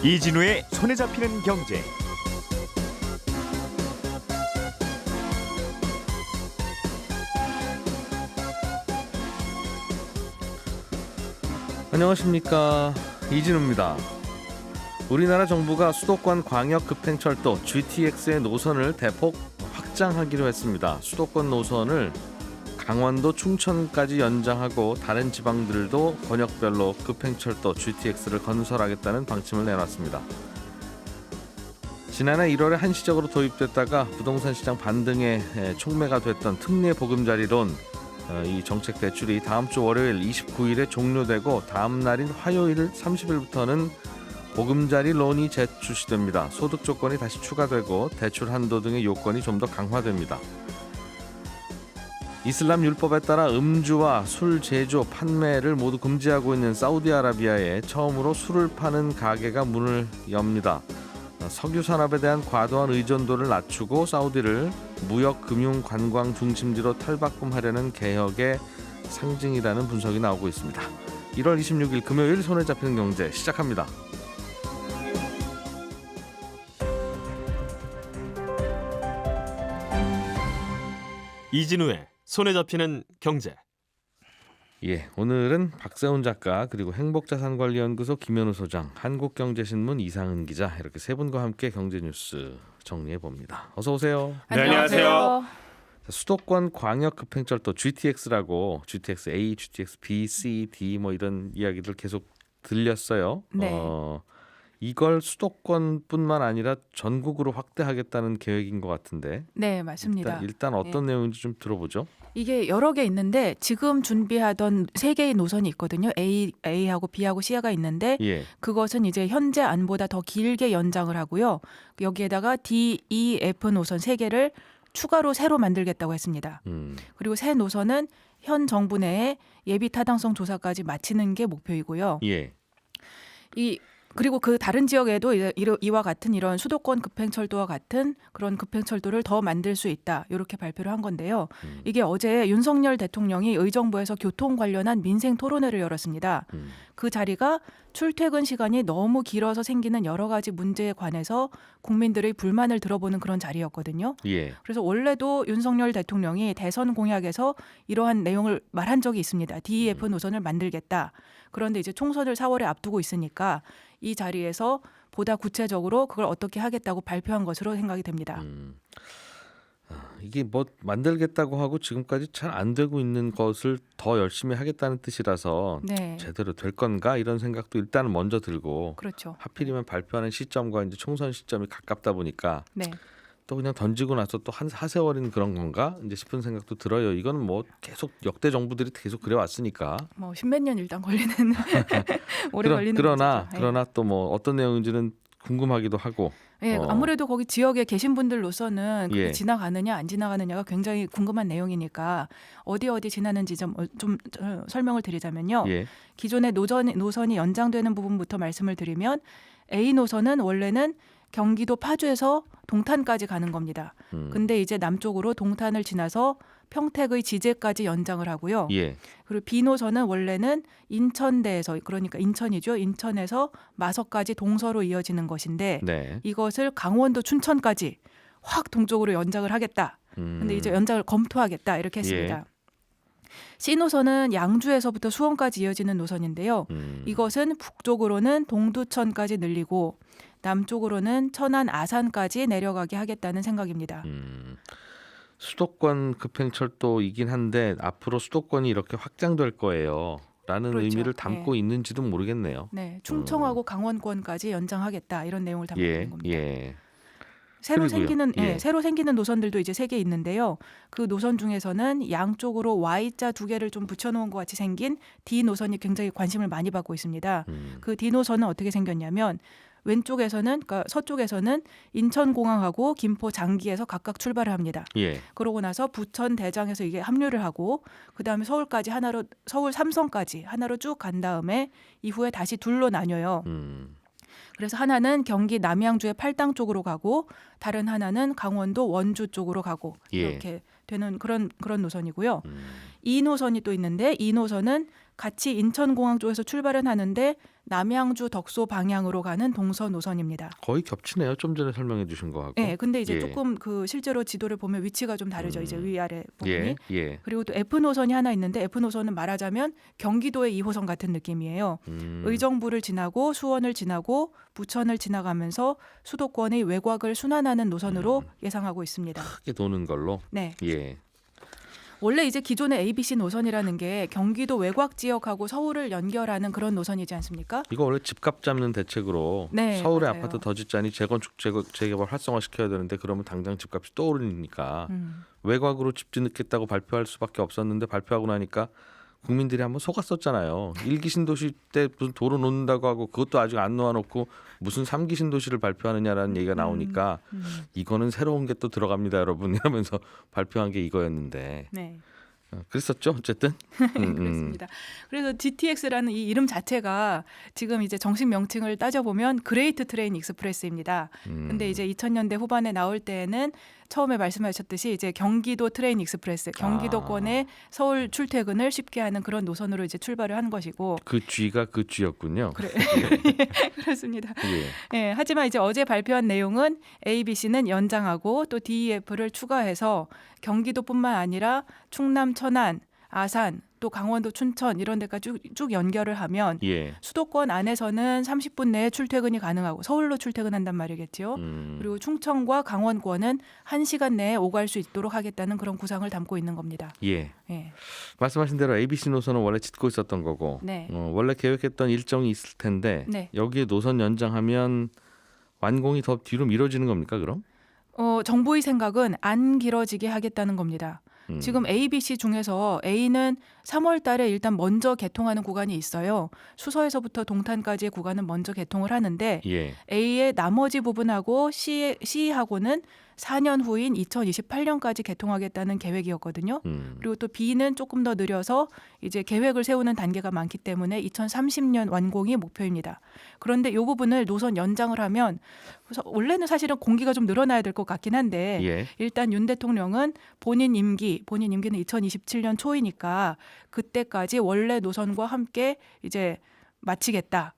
이진우의 손에 잡히는 경제. 안녕하십니까, 이진우입니다. 우리나라 정부가 수도권 광역급행철도 GTX의 노선을 대폭 확장하기로 했습니다. 수도권 노선을 강원도 충청까지 연장하고 다른 지방들도 권역별로 급행철도 GTX를 건설하겠다는 방침을 내놨습니다. 지난해 1월에 한시적으로 도입됐다가 부동산 시장 반등에 촉매가 됐던 특례 보금자리론, 이 정책 대출이 다음 주 월요일 29일에 종료되고 다음 날인 화요일 30일부터는 보금자리 론이 재출시됩니다. 소득 조건이 다시 추가되고 대출 한도 등의 요건이 좀 더 강화됩니다. 이슬람 율법에 따라 음주와 술 제조, 판매를 모두 금지하고 있는 사우디아라비아에 처음으로 술을 파는 가게가 문을 엽니다. 석유 산업에 대한 과도한 의존도를 낮추고 사우디를 무역, 금융, 관광 중심지로 탈바꿈하려는 개혁의 상징이라는 분석이 나오고 있습니다. 1월 26일 금요일 손에 잡히는 경제 시작합니다. 이진우의 손에 잡히는 경제. 오늘은 박세훈 작가, 그리고 행복자산관리연구소 김현우 소장, 한국경제신문 이상은 기자, 이렇게 세 분과 함께 경제 뉴스 정리해 봅니다. 어서 오세요. 네, 안녕하세요. 수도권 광역급행철도 GTX라고, GTX A, GTX B, C, D 뭐 이런 이야기들 계속 들렸어요. 네. 이걸 수도권뿐만 아니라 전국으로 확대하겠다는 계획인 것 같은데. 네, 맞습니다. 일단 어떤 내용인지 좀 들어보죠. 이게 여러 개 있는데 지금 준비하던 세 개의 노선이 있거든요. A하고 B하고 C가 있는데 그것은 이제 현재 안보다 더 길게 연장을 하고요. 여기에다가 D, E, F 노선 세 개를 추가로 새로 만들겠다고 했습니다. 그리고 새 노선은 현 정부 내에 예비 타당성 조사까지 마치는 게 목표이고요. 그리고 그 다른 지역에도 이와 같은 이런 수도권 급행철도와 같은 그런 급행철도를 더 만들 수 있다, 이렇게 발표를 한 건데요. 이게 어제 윤석열 대통령이 의정부에서 교통 관련한 민생 토론회를 열었습니다. 그 자리가 출퇴근 시간이 너무 길어서 생기는 여러 가지 문제에 관해서 국민들의 불만을 들어보는 그런 자리였거든요. 그래서 원래도 윤석열 대통령이 대선 공약에서 이러한 내용을 말한 적이 있습니다. DEF 노선을 만들겠다. 그런데 이제 총선을 4월에 앞두고 있으니까 이 자리에서 보다 구체적으로 그걸 어떻게 하겠다고 발표한 것으로 생각이 됩니다. 이게 뭐 만들겠다고 하고 지금까지 잘 안 되고 있는 것을 더 열심히 하겠다는 뜻이라서 제대로 될 건가, 이런 생각도 일단은 먼저 들고, 그렇죠. 하필이면 발표하는 시점과 이제 총선 시점이 가깝다 보니까 또 그냥 던지고 나서 또 한 하세월인 그런 건가 이제 싶은 생각도 들어요. 이건 뭐 계속 역대 정부들이 계속 그래 왔으니까. 뭐 십몇 년 일단 걸리는 오래 걸리는 그러나 또 뭐 어떤 내용인지는 궁금하기도 하고. 아무래도 거기 지역에 계신 분들로서는 그게 지나가느냐 안 지나가느냐가 굉장히 궁금한 내용이니까 어디 지나는지 좀 설명을 드리자면요. 기존의 노선이 연장되는 부분부터 말씀을 드리면, A 노선은 원래는 경기도 파주에서 동탄까지 가는 겁니다. 근데 이제 남쪽으로 동탄을 지나서 평택의 지제까지 연장을 하고요. 그리고 B 노선은 원래는 인천대에서, 그러니까 인천이죠. 인천에서 마석까지 동서로 이어지는 것인데 이것을 강원도 춘천까지 확 동쪽으로 연장을 하겠다. 근데 이제 연장을 검토하겠다, 이렇게 했습니다. C 노선은 양주에서부터 수원까지 이어지는 노선인데요. 이것은 북쪽으로는 동두천까지 늘리고 남쪽으로는 천안, 아산까지 내려가게 하겠다는 생각입니다. 수도권 급행철도이긴 한데 앞으로 수도권이 이렇게 확장될 거예요 라는 의미를 담고 있는지도 모르겠네요. 충청하고 강원권까지 연장하겠다, 이런 내용을 담고 있는 겁니다. 새로 생기는 노선들도 이제 3개 있는데요. 그 노선 중에서는 양쪽으로 Y자 2개를 좀 붙여놓은 것 같이 생긴 D 노선이 굉장히 관심을 많이 받고 있습니다. 그 D 노선은 어떻게 생겼냐면, 왼쪽에서는, 그러니까 서쪽에서는 인천공항하고 김포 장기에서 각각 출발을 합니다. 그러고 나서 부천 대장에서 이게 합류를 하고, 그 다음에 서울까지 서울 삼성까지 하나로 쭉 간 다음에 이후에 다시 둘로 나뉘어요. 그래서 하나는 경기 남양주의 팔당 쪽으로 가고 다른 하나는 강원도 원주 쪽으로 가고 이렇게 되는 그런 노선이고요. 이 노선이 또 있는데 이 노선은 같이 인천공항 쪽에서 출발은 하는데 남양주 덕소 방향으로 가는 동서 노선입니다. 거의 겹치네요. 좀 전에 설명해 주신 거하고. 네, 근데 이제 조금 그 실제로 지도를 보면 위치가 좀 다르죠. 이제 위아래 부분이. 그리고 또 F 노선이 하나 있는데 F 노선은 말하자면 경기도의 2호선 같은 느낌이에요. 의정부를 지나고 수원을 지나고 부천을 지나가면서 수도권의 외곽을 순환하는 노선으로 예상하고 있습니다. 크게 도는 걸로. 네. 예. 원래 이제 기존의 ABC 노선이라는 게 경기도 외곽 지역하고 서울을 연결하는 그런 노선이지 않습니까? 이거 원래 집값 잡는 대책으로 서울에 맞아요. 아파트 더 짓자니 재건축 재개발 활성화시켜야 되는데 그러면 당장 집값이 또 오르니까 외곽으로 집 짓겠다고 발표할 수밖에 없었는데 발표하고 나니까 국민들이 한번 속았었잖아요. 1기 신도시 때 무슨 도로 놓는다고 하고 그것도 아직 안 놓아놓고 무슨 3기 신도시를 발표하느냐라는 얘기가 나오니까 이거는 새로운 게 또 들어갑니다 여러분 이러면서 발표한 게 이거였는데 그랬었죠 어쨌든. 그렇습니다. 그래서 GTX라는 이 이름 자체가 지금 이제 정식 명칭을 따져보면 그레이트 트레인 익스프레스입니다. 근데 이제 2000년대 후반에 나올 때에는 처음에 말씀하셨듯이 이제 경기도 트레인 익스프레스, 경기도권의 서울 출퇴근을 쉽게 하는 그런 노선으로 이제 출발을 한 것이고 그 G가 그 G였군요. 그래. 그렇습니다. 예, 하지만 이제 어제 발표한 내용은 ABC는 연장하고 또 DEF를 추가해서 경기도뿐만 아니라 충남, 천안, 아산, 또 강원도, 춘천 이런 데까지 쭉 연결을 하면 수도권 안에서는 30분 내에 출퇴근이 가능하고 서울로 출퇴근한단 말이겠죠. 그리고 충청과 강원권은 1시간 내에 오갈 수 있도록 하겠다는 그런 구상을 담고 있는 겁니다. 말씀하신 대로 ABC 노선은 원래 짓고 있었던 거고 원래 계획했던 일정이 있을 텐데 여기에 노선 연장하면 완공이 더 뒤로 미뤄지는 겁니까 그럼? 정부의 생각은 안 길어지게 하겠다는 겁니다. 지금 A, B, C 중에서 A는 3월 달에 일단 먼저 개통하는 구간이 있어요. 수서에서부터 동탄까지의 구간은 먼저 개통을 하는데 A의 나머지 부분하고 C하고는 4년 후인 2028년까지 개통하겠다는 계획이었거든요. 그리고 또 B는 조금 더 느려서 이제 계획을 세우는 단계가 많기 때문에 2030년 완공이 목표입니다. 그런데 이 부분을 노선 연장을 하면 그래서 원래는 사실은 공기가 좀 늘어나야 될 것 같긴 한데 일단 윤 대통령은 본인 임기는 2027년 초이니까 그때까지 원래 노선과 함께 이제 마치겠다.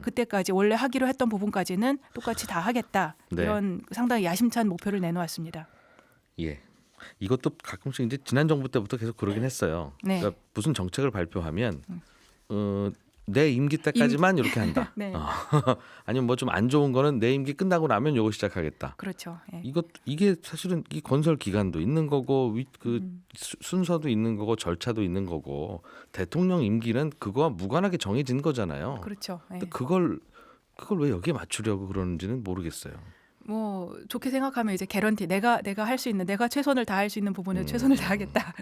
그때까지 원래 하기로 했던 부분까지는 똑같이 다 하겠다. 이런 상당히 야심찬 목표를 내놓았습니다. 이것도 가끔씩 이제 지난 정부 때부터 계속 그러긴 했어요. 그러니까 무슨 정책을 발표하면 내 임기 때까지만 이렇게 한다. 아니면 뭐 좀 안 좋은 거는 내 임기 끝나고 나면 요거 시작하겠다. 그렇죠. 이게 사실은 이 건설 기간도 있는 거고 순서도 있는 거고 절차도 있는 거고 대통령 임기는 그거와 무관하게 정해진 거잖아요. 그렇죠. 근데 그걸 왜 여기에 맞추려고 그러는지는 모르겠어요. 뭐 좋게 생각하면 이제 개런티 내가 할 수 있는 내가 최선을 다할 수 있는 부분에 최선을 다하겠다.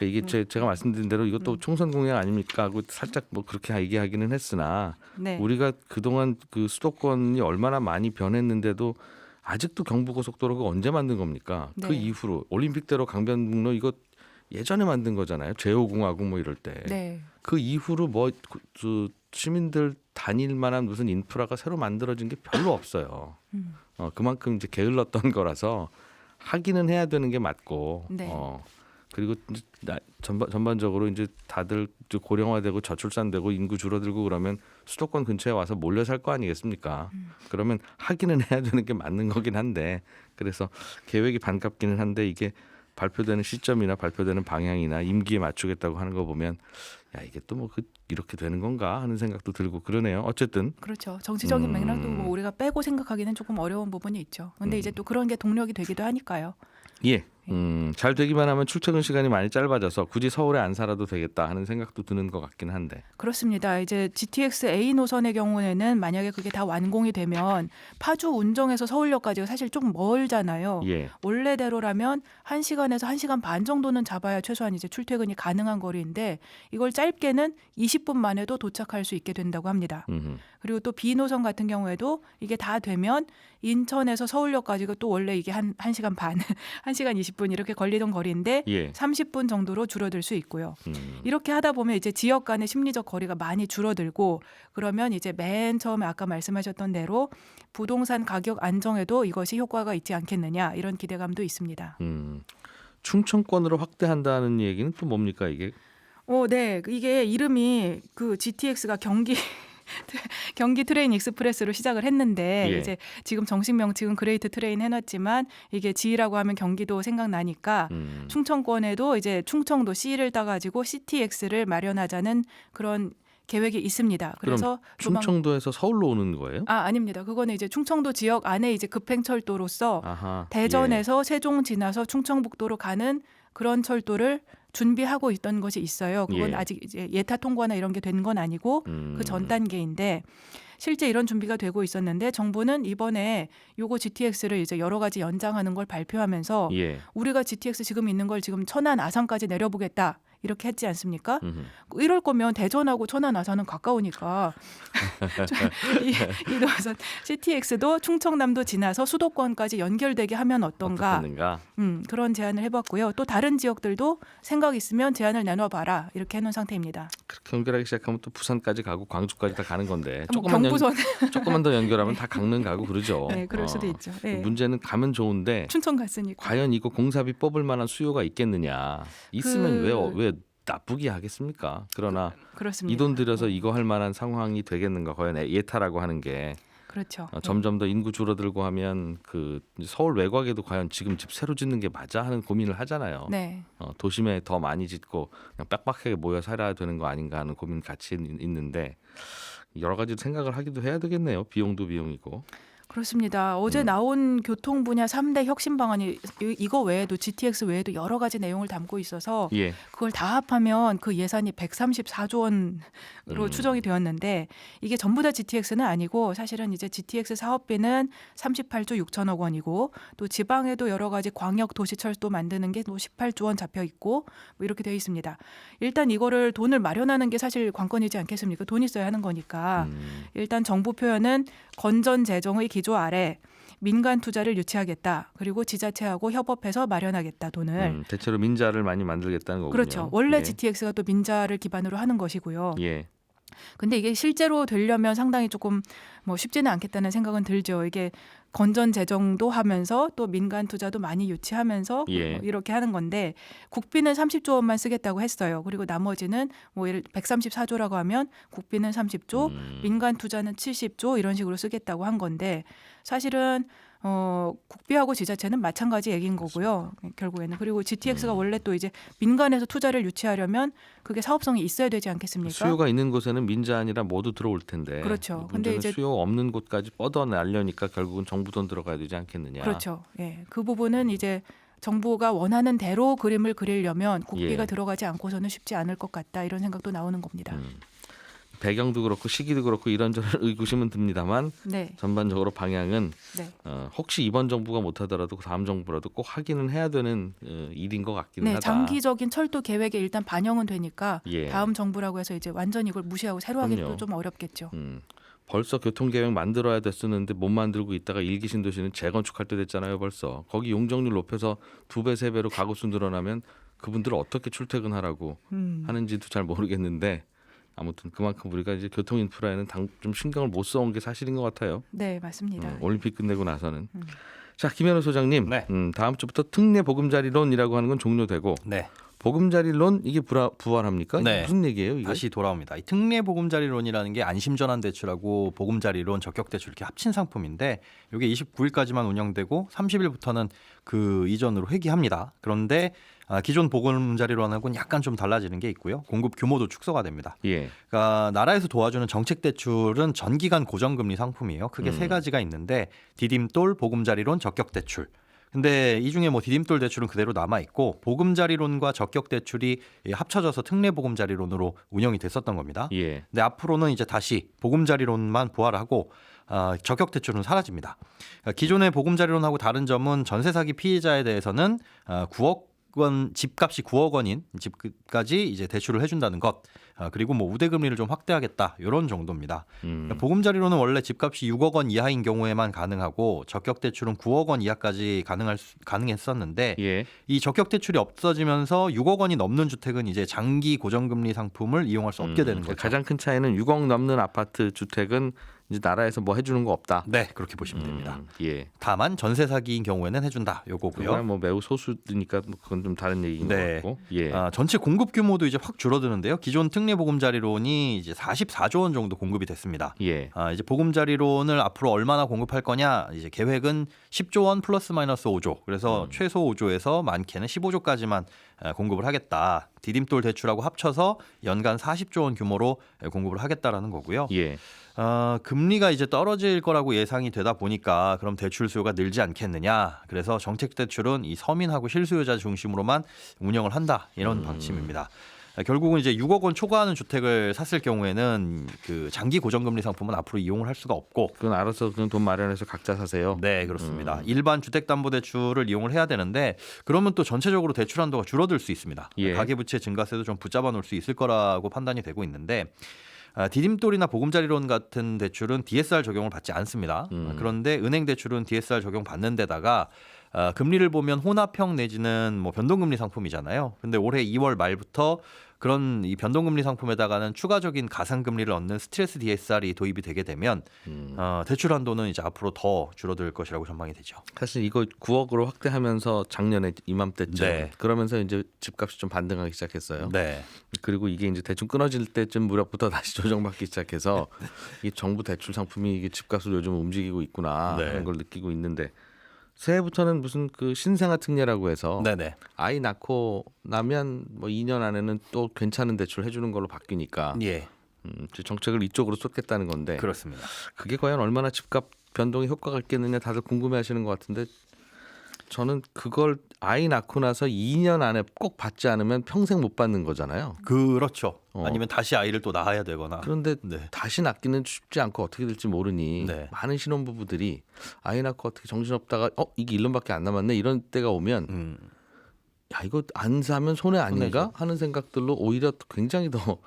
이게 제가 말씀드린 대로 이것도 총선 공약 아닙니까 하고 살짝 뭐 그렇게 얘기하기는 했으나 우리가 그동안 그 수도권이 얼마나 많이 변했는데도 아직도 경부고속도로가 언제 만든 겁니까? 그 이후로 올림픽대로 강변북로 이거 예전에 만든 거잖아요. 제5공화국 뭐 이럴 때. 그 이후로 뭐 시민들 다닐 만한 무슨 인프라가 새로 만들어진 게 별로 없어요. 그만큼 이제 게을렀던 거라서 하기는 해야 되는 게 맞고 그리고 전반적으로 이제 다들 고령화되고 저출산되고 인구 줄어들고 그러면 수도권 근처에 와서 몰려 살 거 아니겠습니까? 그러면 하기는 해야 되는 게 맞는 거긴 한데 그래서 계획이 반갑기는 한데 이게 발표되는 시점이나 발표되는 방향이나 임기에 맞추겠다고 하는 거 보면 야 이게 또 뭐 이렇게 되는 건가 하는 생각도 들고 그러네요. 어쨌든 그렇죠. 정치적인 맥락도 뭐 우리가 빼고 생각하기는 조금 어려운 부분이 있죠. 근데 이제 또 그런 게 동력이 되기도 하니까요. 잘 되기만 하면 출퇴근 시간이 많이 짧아져서 굳이 서울에 안 살아도 되겠다 하는 생각도 드는 것 같긴 한데. 그렇습니다. 이제 GTX A 노선의 경우에는 만약에 그게 다 완공이 되면 파주 운정에서 서울역까지가 사실 좀 멀잖아요. 원래대로라면 1시간에서 1시간 반 정도는 잡아야 최소한 이제 출퇴근이 가능한 거리인데 이걸 짧게는 20분 만에도 도착할 수 있게 된다고 합니다. 그리고 또 B노선 같은 경우에도 이게 다 되면 인천에서 서울역까지가 또 원래 이게 한 1시간 반, 1시간 20분 이렇게 걸리던 거리인데 30분 정도로 줄어들 수 있고요. 이렇게 하다 보면 이제 지역 간의 심리적 거리가 많이 줄어들고 그러면 이제 맨 처음에 아까 말씀하셨던 대로 부동산 가격 안정에도 이것이 효과가 있지 않겠느냐 이런 기대감도 있습니다. 충청권으로 확대한다는 얘기는 또 뭡니까 이게? 네. 이게 이름이 그 GTX가 경기 트레인 익스프레스로 시작을 했는데 이제 지금 정식 명칭은 그레이트 트레인 해놨지만 이게 G라고 하면 경기도 생각나니까 충청권에도 이제 충청도 C를 따가지고 CTX를 마련하자는 그런 계획이 있습니다. 그래서 그럼 충청도에서 서울로 오는 거예요? 아닙니다. 그거는 이제 충청도 지역 안에 이제 급행철도로서 대전에서 세종 지나서 충청북도로 가는 그런 철도를 준비하고 있던 것이 있어요. 그건 아직 이제 예타 통과나 이런 게 된 건 아니고 그 전 단계인데 실제 이런 준비가 되고 있었는데 정부는 이번에 요거 GTX를 이제 여러 가지 연장하는 걸 발표하면서 우리가 GTX 지금 있는 걸 지금 천안 아산까지 내려보겠다. 이렇게 했지 않습니까? 이럴 거면 대전하고 천안 아산은 가까우니까 이 노선 CTX도 충청남도 지나서 수도권까지 연결되게 하면 어떤가? 그런 제안을 해봤고요. 또 다른 지역들도 생각 있으면 제안을 내놔봐라 이렇게 해놓은 상태입니다. 그렇게 연결하기 시작하면 또 부산까지 가고 광주까지 다 가는 건데 조금만 더 연결하면 다 강릉 가고 그러죠. 네, 그럴 수도 있죠. 네. 문제는 가면 좋은데 춘천 갔으니까. 과연 이거 공사비 뽑을 만한 수요가 있겠느냐? 있으면 왜 나쁘게 하겠습니까? 그러나 이 돈 들여서 이거 할 만한 상황이 되겠는가? 과연 예타라고 하는 게 그렇죠. 점점 더 인구 줄어들고 하면 그 서울 외곽에도 과연 지금 집 새로 짓는 게 맞아 하는 고민을 하잖아요. 네. 도심에 더 많이 짓고 그냥 빡빡하게 모여 살아야 되는 거 아닌가 하는 고민 같이 있는데 여러 가지 생각을 하기도 해야 되겠네요. 비용도 비용이고. 그렇습니다. 어제 나온 교통 분야 3대 혁신 방안이 이거 외에도 GTX 외에도 여러 가지 내용을 담고 있어서 그걸 다 합하면 그 예산이 134조 원으로 추정이 되었는데 이게 전부 다 GTX는 아니고 사실은 이제 GTX 사업비는 38조 6천억 원이고 또 지방에도 여러 가지 광역 도시철도 만드는 게 또 18조 원 잡혀 있고 뭐 이렇게 되어 있습니다. 일단 이거를 돈을 마련하는 게 사실 관건이지 않겠습니까? 돈 있어야 하는 거니까 일단 정부 표현은 건전 재정의 기조 아래 민간 투자를 유치하겠다. 그리고 지자체하고 협업해서 마련하겠다. 돈을. 대체로 민자를 많이 만들겠다는 거군요. 그렇죠. 원래 GTX가 또 민자를 기반으로 하는 것이고요. 근데 이게 실제로 되려면 상당히 조금 뭐 쉽지는 않겠다는 생각은 들죠. 이게 건전 재정도 하면서 또 민간 투자도 많이 유치하면서 이렇게 하는 건데 국비는 30조 원만 쓰겠다고 했어요. 그리고 나머지는 뭐 예를 134조라고 하면 국비는 30조, 민간 투자는 70조 이런 식으로 쓰겠다고 한 건데 사실은 국비하고 지자체는 마찬가지 얘기인 거고요. 결국에는. 그리고 GTX가 원래 또 이제 민간에서 투자를 유치하려면 그게 사업성이 있어야 되지 않겠습니까? 수요가 있는 곳에는 민자 아니라 모두 들어올 텐데. 그렇죠. 근데 이제 수요 없는 곳까지 뻗어내려니까 결국은 정부 돈 들어가야 되지 않겠느냐. 그렇죠. 그 부분은 이제 정부가 원하는 대로 그림을 그리려면 국비가 들어가지 않고서는 쉽지 않을 것 같다. 이런 생각도 나오는 겁니다. 배경도 그렇고 시기도 그렇고 이런저런 의구심은 듭니다만 전반적으로 방향은 혹시 이번 정부가 못하더라도 다음 정부라도 꼭 하기는 해야 되는 일인 것 같기는 하다. 장기적인 철도 계획에 일단 반영은 되니까 다음 정부라고 해서 이제 완전히 이걸 무시하고 새로 하기도 좀 어렵겠죠. 벌써 교통계획 만들어야 됐었는데 못 만들고 있다가 일기 신도시는 재건축할 때 됐잖아요. 벌써 거기 용적률 높여서 2배 3배로 가구수 늘어나면 그분들을 어떻게 출퇴근하라고 하는지도 잘 모르겠는데 아무튼 그만큼 우리가 이제 교통 인프라에는 좀 신경을 못 써온 게 사실인 것 같아요. 네, 맞습니다. 올림픽 끝내고 나서는. 자, 김현우 소장님, 다음 주부터 특례 보금자리론이라고 하는 건 종료되고 보금자리론 이게 부활합니까? 무슨 얘기예요? 이게? 다시 돌아옵니다. 이 특례 보금자리론이라는 게 안심전환대출하고 보금자리론, 적격대출 이렇게 합친 상품인데 이게 29일까지만 운영되고 30일부터는 그 이전으로 회귀합니다. 그런데 기존 보금자리론하고는 약간 좀 달라지는 게 있고요. 공급 규모도 축소가 됩니다. 그러니까 나라에서 도와주는 정책대출은 전기간 고정금리 상품이에요. 크게 세 가지가 있는데 디딤돌, 보금자리론, 적격대출. 근데 이 중에 뭐 디딤돌 대출은 그대로 남아 있고 보금자리론과 적격 대출이 합쳐져서 특례 보금자리론으로 운영이 됐었던 겁니다. 근데 앞으로는 이제 다시 보금자리론만 부활하고 적격 대출은 사라집니다. 기존의 보금자리론하고 다른 점은 전세 사기 피해자에 대해서는 9억 집값이 9억 원인 집까지 이제 대출을 해준다는 것. 그리고 뭐 우대금리를 좀 확대하겠다 이런 정도입니다. 보금자리로는 원래 집값이 6억 원 이하인 경우에만 가능하고 적격 대출은 9억 원 이하까지 가능했었는데 예. 이 적격 대출이 없어지면서 6억 원이 넘는 주택은 이제 장기 고정금리 상품을 이용할 수 없게 되는 거죠. 가장 큰 차이는 6억 넘는 아파트 주택은 이제 나라에서 뭐 해주는 거 없다. 네, 그렇게 보시면 됩니다. 예. 다만 전세 사기인 경우에는 해준다. 요거고요. 그건 뭐 매우 소수니까 그건 좀 다른 얘기인 것 네. 같고. 예. 전체 공급 규모도 이제 확 줄어드는데요. 기존 특례 보금자리론이 이제 44조 원 정도 공급이 됐습니다. 예. 이제 보금자리론을 앞으로 얼마나 공급할 거냐? 이제 계획은 10조 원 플러스 마이너스 5조. 그래서 최소 5조에서 많게는 15조까지만 공급을 하겠다. 디딤돌 대출하고 합쳐서 연간 40조 원 규모로 공급을 하겠다라는 거고요. 예. 금리가 이제 떨어질 거라고 예상이 되다 보니까 그럼 대출 수요가 늘지 않겠느냐. 그래서 정책 대출은 이 서민하고 실수요자 중심으로만 운영을 한다. 이런 방침입니다. 결국은 이제 6억 원 초과하는 주택을 샀을 경우에는 그 장기 고정금리 상품은 앞으로 이용을 할 수가 없고 그건 알아서 그냥 돈 마련해서 각자 사세요. 네, 그렇습니다. 일반 주택담보대출을 이용을 해야 되는데 그러면 또 전체적으로 대출 한도가 줄어들 수 있습니다. 예. 가계부채 증가세도 좀 붙잡아 놓을 수 있을 거라고 판단이 되고 있는데 디딤돌이나 보금자리론 같은 대출은 DSR 적용을 받지 않습니다. 그런데 은행 대출은 DSR 적용 받는 데다가 금리를 보면 혼합형 내지는 뭐 변동금리 상품이잖아요. 근데 올해 2월 말부터 그런 이 변동금리 상품에다가는 추가적인 가상금리를 얻는 스트레스 DSR이 도입이 되게 되면 대출 한도는 이제 앞으로 더 줄어들 것이라고 전망이 되죠. 사실 이거 9억으로 확대하면서 작년에 이맘때쯤 네. 그러면서 이제 집값이 좀 반등하기 시작했어요. 네. 그리고 이게 이제 대충 끊어질 때쯤 무렵부터 다시 조정받기 시작해서 이 정부 대출 상품이 이게 집값을 요즘 움직이고 있구나 네. 하는 걸 느끼고 있는데 새해부터는 무슨 그 신생아 특례라고 해서 네네. 아이 낳고 나면 뭐 2년 안에는 또 괜찮은 대출 해주는 걸로 바뀌니까 예. 이제 정책을 이쪽으로 쏟겠다는 건데 그렇습니다. 그게 과연 얼마나 집값 변동에 효과가 있겠느냐 다들 궁금해하시는 것 같은데 저는 그걸 아이 낳고 나서 2년 안에 꼭 받지 않으면 평생 못 받는 거잖아요. 그렇죠. 아니면 다시 아이를 또 낳아야 되거나. 그런데 네. 다시 낳기는 쉽지 않고 어떻게 될지 모르니 네. 많은 신혼부부들이 아이 낳고 어떻게 정신없다가 이게 1년밖에 안 남았네 이런 때가 오면 야 이거 안 사면 손해 아닌가 하는 생각들로 오히려 굉장히 더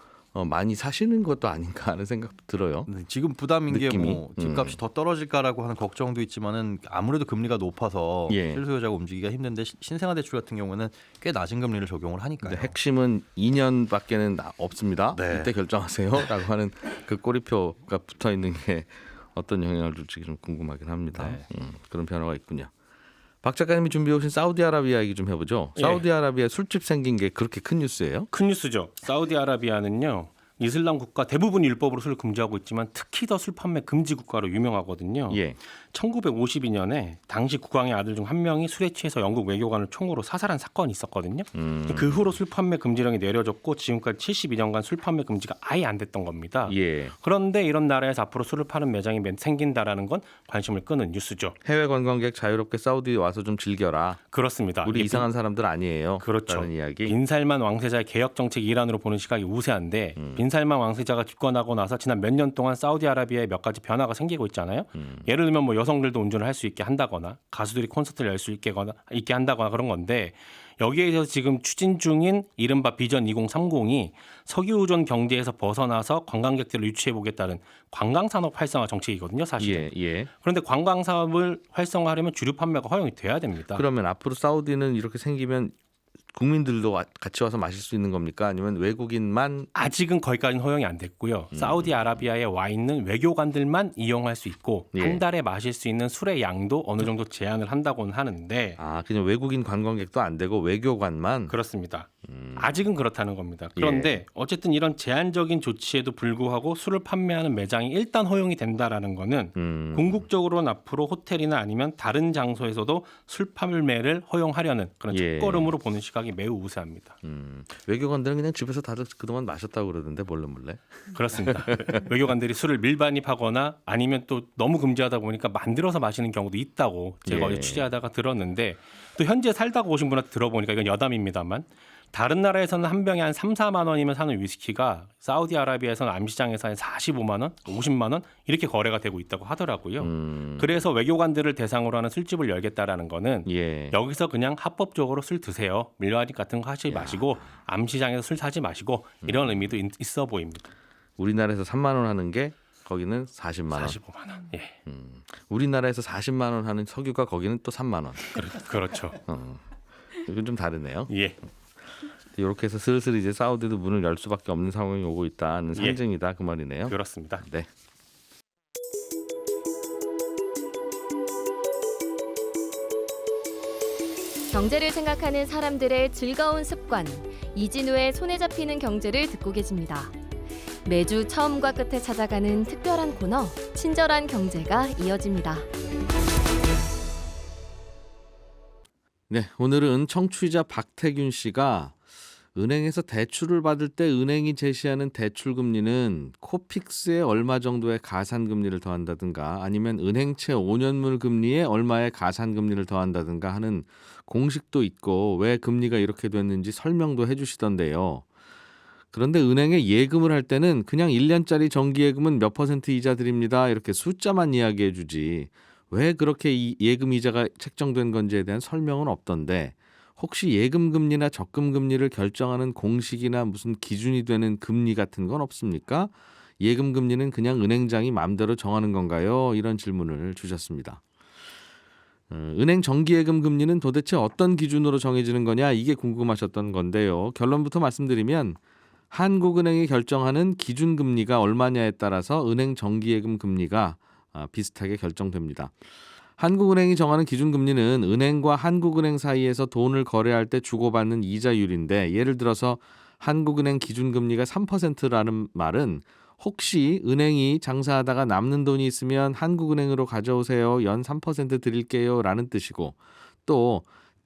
많이 사시는 것도 아닌가 하는 생각도 들어요. 네, 지금 부담인 게 느낌이. 뭐 집값이 더 떨어질까라고 하는 걱정도 있지만은 아무래도 금리가 높아서 예. 실수요자가 움직이기가 힘든데 신생아 대출 같은 경우는 꽤 낮은 금리를 적용을 하니까요. 근데 핵심은 2년밖에는 없습니다. 네. 이때 결정하세요.라고 하는 그 꼬리표가 붙어 있는 게 어떤 영향을 줄지 좀 궁금하긴 합니다. 네. 그런 변화가 있군요. 박 작가님이 준비해 오신 사우디아라비아 얘기 좀 해보죠. 예. 사우디아라비아 술집 생긴 게 그렇게 큰 뉴스예요? 큰 뉴스죠. 사우디아라비아는요. 이슬람 국가 대부분 율법으로 술을 금지하고 있지만 특히 더 술 판매 금지 국가로 유명하거든요. 예. 1952년에 당시 국왕의 아들 중 한 명이 술에 취해서 영국 외교관을 총으로 사살한 사건이 있었거든요. 그 후로 술 판매 금지령이 내려졌고 지금까지 72년간 술 판매 금지가 아예 안 됐던 겁니다. 예. 그런데 이런 나라에서 앞으로 술을 파는 매장이 생긴다라는 건 관심을 끄는 뉴스죠. 해외 관광객 자유롭게 사우디 와서 좀 즐겨라. 그렇습니다. 우리 이게 이상한 사람들 아니에요. 그렇죠. 라는 이야기. 빈살만 왕세자의 개혁 정책이 일환으로 보는 시각이 우세한데 빈살만 왕세자가 집권하고 나서 지난 몇 년 동안 사우디아라비아에 몇 가지 변화가 생기고 있잖아요. 예를 들면 뭐 여성들도 운전을 할 수 있게 한다거나 가수들이 콘서트를 열 수 있게 한다거나 그런 건데 여기에 대해서 지금 추진 중인 이른바 비전 2030이 석유우전 경제에서 벗어나서 관광객들을 유치해 보겠다는 관광산업 활성화 정책이거든요, 사실은. 예, 예. 그런데 관광사업을 활성화하려면 주류 판매가 허용이 돼야 됩니다. 그러면 앞으로 사우디는 이렇게 생기면 국민들도 같이 와서 마실 수 있는 겁니까? 아니면 외국인만? 아직은 거기까지는 허용이 안 됐고요. 사우디아라비아에 와 있는 외교관들만 이용할 수 있고 예. 한 달에 마실 수 있는 술의 양도 어느 정도 제한을 한다고는 하는데 그냥 외국인 관광객도 안 되고 외교관만? 그렇습니다. 아직은 그렇다는 겁니다. 그런데 어쨌든 이런 제한적인 조치에도 불구하고 술을 판매하는 매장이 일단 허용이 된다라는 거는 궁극적으로는 앞으로 호텔이나 아니면 다른 장소에서도 술 판매를 허용하려는 그런 예. 첫걸음으로 보는 시각이 매우 우세합니다. 외교관들은 그냥 집에서 다들 그동안 마셨다고 그러던데 몰래. 그렇습니다. 외교관들이 술을 밀반입하거나 아니면 또 너무 금지하다 보니까 만들어서 마시는 경우도 있다고 제가 예. 어제 취재하다가 들었는데 또 현재 살다가 오신 분한테 들어보니까 이건 여담입니다만 다른 나라에서는 한 병에 한 3, 4만 원이면 사는 위스키가 사우디아라비아에서는 암시장에서 한 45만 원, 50만 원 이렇게 거래가 되고 있다고 하더라고요. 그래서 외교관들을 대상으로 하는 술집을 열겠다라는 거는 여기서 그냥 합법적으로 술 드세요. 밀려하니 같은 거 하지 마시고 암시장에서 술 사지 마시고 이런 의미도 있어 보입니다. 우리나라에서 3만 원 하는 게 거기는 40만 원. 45만 원. 예. 우리나라에서 40만 원 하는 석유가 거기는 또 3만 원. 그렇죠. 이건 좀 다르네요. 예. 이렇게 해서 슬슬 이제 사우디도 문을 열 수밖에 없는 상황이 오고 있다는 상징이다 그 말이네요. 그렇습니다. 네. 경제를 생각하는 사람들의 즐거운 습관, 이진우의 손에 잡히는 경제를 듣고 계십니다. 매주 처음과 끝에 찾아가는 특별한 코너, 친절한 경제가 이어집니다. 네, 오늘은 청취자 박태균 씨가 은행에서 대출을 받을 때 은행이 제시하는 대출 금리는 코픽스에 얼마 정도의 가산금리를 더한다든가 아니면 은행채 5년물 금리에 얼마의 가산금리를 더한다든가 하는 공식도 있고 왜 금리가 이렇게 됐는지 설명도 해주시던데요. 그런데 은행에 예금을 할 때는 그냥 1년짜리 정기예금은 몇 % 이자 드립니다. 이렇게 숫자만 이야기해 주지 왜 그렇게 이 예금 이자가 책정된 건지에 대한 설명은 없던데 혹시 예금 금리나 적금 금리를 결정하는 공식이나 무슨 기준이 되는 금리 같은 건 없습니까? 예금 금리는 그냥 은행장이 마음대로 정하는 건가요? 이런 질문을 주셨습니다. 은행 정기예금 금리는 도대체 어떤 기준으로 정해지는 거냐 이게 궁금하셨던 건데요. 결론부터 말씀드리면 한국은행이 결정하는 기준금리가 얼마냐에 따라서 은행 정기예금 금리가 비슷하게 결정됩니다. 한국은행이 정하는 기준금리는 은행과 한국은행 사이에서 돈을 거래할 때 주고받는 이자율인데 예를 들어서 한국은행 기준금리가 3%라는 말은 혹시 은행이 장사하다가 남는 돈이 있으면 한국은행으로 가져오세요. 연 3% 드릴게요. 라는 뜻이고 또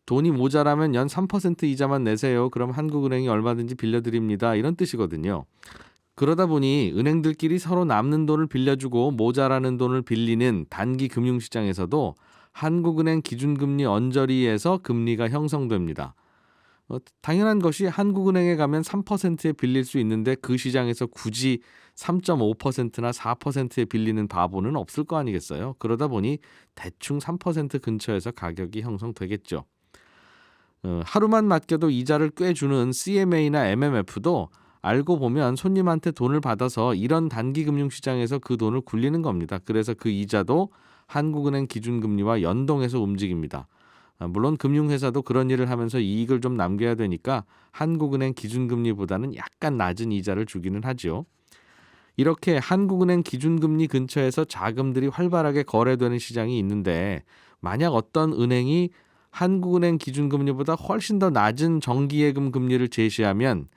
돈이 모자라면 연 3% 이자만 내세요. 그럼 한국은행이 얼마든지 빌려드립니다. 이런 뜻이거든요. 그러다 보니 은행들끼리 서로 남는 돈을 빌려주고 모자라는 돈을 빌리는 단기 금융시장에서도 한국은행 기준금리 언저리에서 금리가 형성됩니다. 당연한 것이 한국은행에 가면 3%에 빌릴 수 있는데 그 시장에서 굳이 3.5%나 4%에 빌리는 바보는 없을 거 아니겠어요? 그러다 보니 대충 3% 근처에서 가격이 형성되겠죠. 하루만 맡겨도 이자를 꽤 주는 CMA나 MMF도 알고 보면 손님한테 돈을 받아서 이런 단기 금융시장에서 그 돈을 굴리는 겁니다. 그래서 그 이자도 한국은행 기준금리와 연동해서 움직입니다. 물론 금융회사도 그런 일을 하면서 이익을 좀 남겨야 되니까 한국은행 기준금리보다는 약간 낮은 이자를 주기는 하죠. 이렇게 한국은행 기준금리 근처에서 자금들이 활발하게 거래되는 시장이 있는데 만약 어떤 은행이 한국은행 기준금리보다 훨씬 더 낮은 정기예금 금리를 제시하면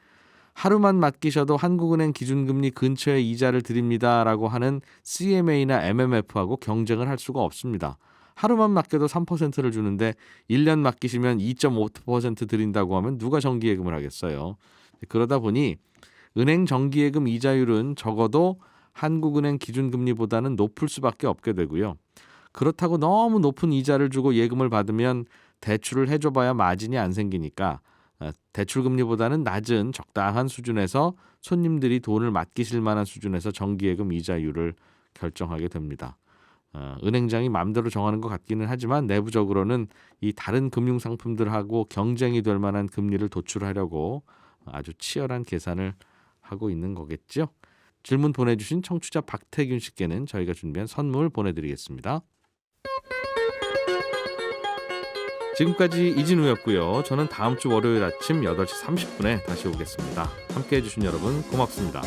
하루만 맡기셔도 한국은행 기준금리 근처에 이자를 드립니다라고 하는 CMA나 MMF하고 경쟁을 할 수가 없습니다. 하루만 맡겨도 3%를 주는데 1년 맡기시면 2.5% 드린다고 하면 누가 정기예금을 하겠어요. 그러다 보니 은행 정기예금 이자율은 적어도 한국은행 기준금리보다는 높을 수밖에 없게 되고요. 그렇다고 너무 높은 이자를 주고 예금을 받으면 대출을 해줘봐야 마진이 안 생기니까 대출금리보다는 낮은 적당한 수준에서 손님들이 돈을 맡기실 만한 수준에서 정기예금 이자율을 결정하게 됩니다. 은행장이 마음대로 정하는 것 같기는 하지만 내부적으로는 이 다른 금융상품들하고 경쟁이 될 만한 금리를 도출하려고 아주 치열한 계산을 하고 있는 거겠죠. 질문 보내주신 청취자 박태균 씨께는 저희가 준비한 선물 보내드리겠습니다. 지금까지 이진우였고요. 저는 다음 주 월요일 아침 8시 30분에 다시 오겠습니다. 함께해 주신 여러분 고맙습니다.